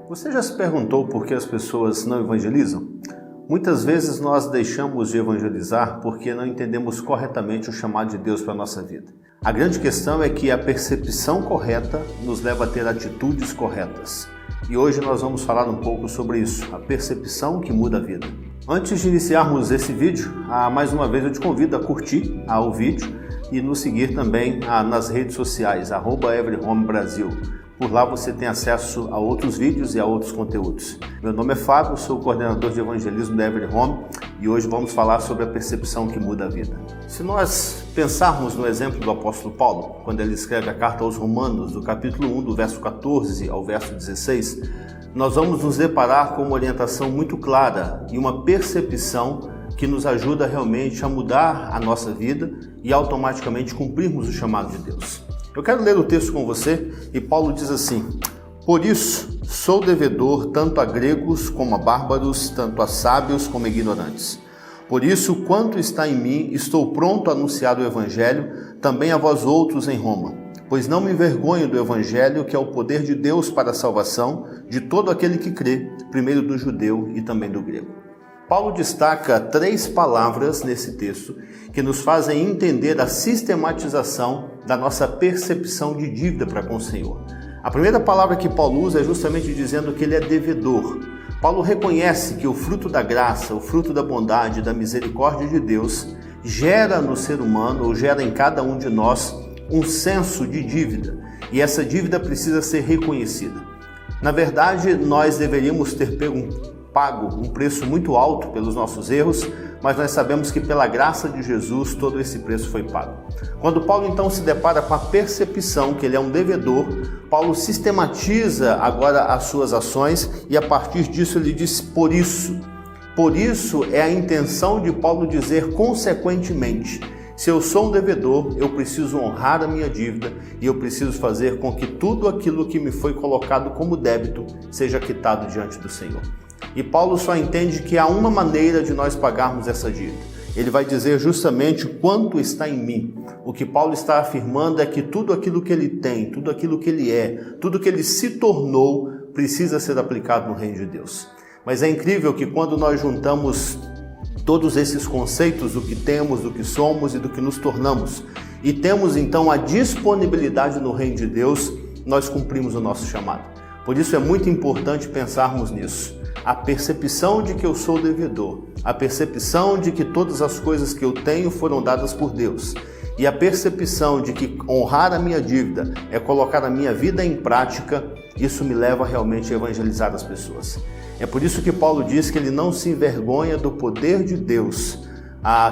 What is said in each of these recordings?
Você já se perguntou por que as pessoas não evangelizam? Muitas vezes nós deixamos de evangelizar porque não entendemos corretamente o chamado de Deus para a nossa vida. A grande questão é que a percepção correta nos leva a ter atitudes corretas. E hoje nós vamos falar um pouco sobre isso, a percepção que muda a vida. Antes de iniciarmos esse vídeo, mais uma vez eu te convido a curtir o vídeo e nos seguir também nas redes sociais, @EveryHomeBrasil. Por lá você tem acesso a outros vídeos e a outros conteúdos. Meu nome é Fábio, sou o coordenador de evangelismo da Every Home e hoje vamos falar sobre a percepção que muda a vida. Se nós pensarmos no exemplo do apóstolo Paulo, quando ele escreve a carta aos Romanos, do capítulo 1, do verso 14 ao verso 16, nós vamos nos deparar com uma orientação muito clara e uma percepção que nos ajuda realmente a mudar a nossa vida e automaticamente cumprirmos o chamado de Deus. Eu quero ler o texto com você e Paulo diz assim: por isso sou devedor tanto a gregos como a bárbaros, tanto a sábios como a ignorantes. Por isso, quanto está em mim, estou pronto a anunciar o evangelho também a vós outros em Roma, pois não me envergonho do evangelho, que é o poder de Deus para a salvação de todo aquele que crê, primeiro do judeu e também do grego. Paulo destaca 3 palavras nesse texto que nos fazem entender a sistematização da nossa percepção de dívida para com o Senhor. A primeira palavra que Paulo usa é justamente dizendo que ele é devedor. Paulo reconhece que o fruto da graça, o fruto da bondade, da misericórdia de Deus gera no ser humano, ou gera em cada um de nós, um senso de dívida. E essa dívida precisa ser reconhecida. Na verdade, nós deveríamos ter pago um preço muito alto pelos nossos erros, mas nós sabemos que pela graça de Jesus todo esse preço foi pago. Quando Paulo então se depara com a percepção que ele é um devedor, Paulo sistematiza agora as suas ações e a partir disso ele diz por isso. Por isso é a intenção de Paulo dizer consequentemente: se eu sou um devedor, eu preciso honrar a minha dívida e eu preciso fazer com que tudo aquilo que me foi colocado como débito seja quitado diante do Senhor. E Paulo só entende que há uma maneira de nós pagarmos essa dívida. Ele vai dizer justamente quanto está em mim. O que Paulo está afirmando é que tudo aquilo que ele tem, tudo aquilo que ele é, tudo que ele se tornou, precisa ser aplicado no reino de Deus. Mas é incrível que quando nós juntamos todos esses conceitos do que temos, do que somos e do que nos tornamos, e temos então a disponibilidade no reino de Deus, nós cumprimos o nosso chamado. Por isso é muito importante pensarmos nisso. A percepção de que eu sou devedor, a percepção de que todas as coisas que eu tenho foram dadas por Deus e a percepção de que honrar a minha dívida é colocar a minha vida em prática, isso me leva realmente a evangelizar as pessoas. É por isso que Paulo diz que ele não se envergonha do poder de Deus,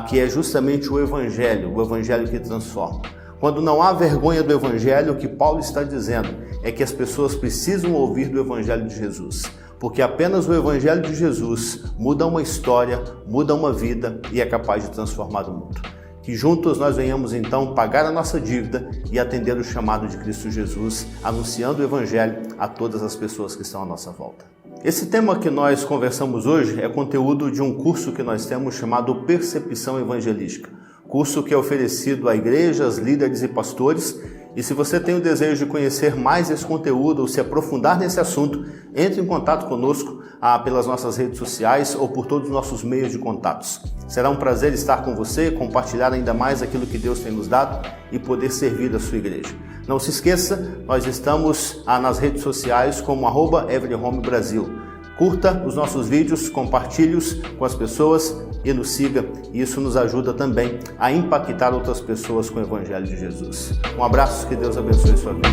que é justamente o evangelho que transforma. Quando não há vergonha do evangelho, o que Paulo está dizendo é que as pessoas precisam ouvir do evangelho de Jesus. Porque apenas o evangelho de Jesus muda uma história, muda uma vida e é capaz de transformar o mundo. Que juntos nós venhamos então pagar a nossa dívida e atender o chamado de Cristo Jesus, anunciando o evangelho a todas as pessoas que estão à nossa volta. Esse tema que nós conversamos hoje é conteúdo de um curso que nós temos chamado Percepção Evangelística. Curso que é oferecido a igrejas, líderes e pastores. E se você tem o desejo de conhecer mais esse conteúdo ou se aprofundar nesse assunto, entre em contato conosco pelas nossas redes sociais ou por todos os nossos meios de contatos. Será um prazer estar com você, compartilhar ainda mais aquilo que Deus tem nos dado e poder servir a sua igreja. Não se esqueça, nós estamos nas redes sociais como @EveryHomeBrasil. Curta os nossos vídeos, compartilhe-os com as pessoas e nos siga. Isso nos ajuda também a impactar outras pessoas com o Evangelho de Jesus. Um abraço, que Deus abençoe a sua vida.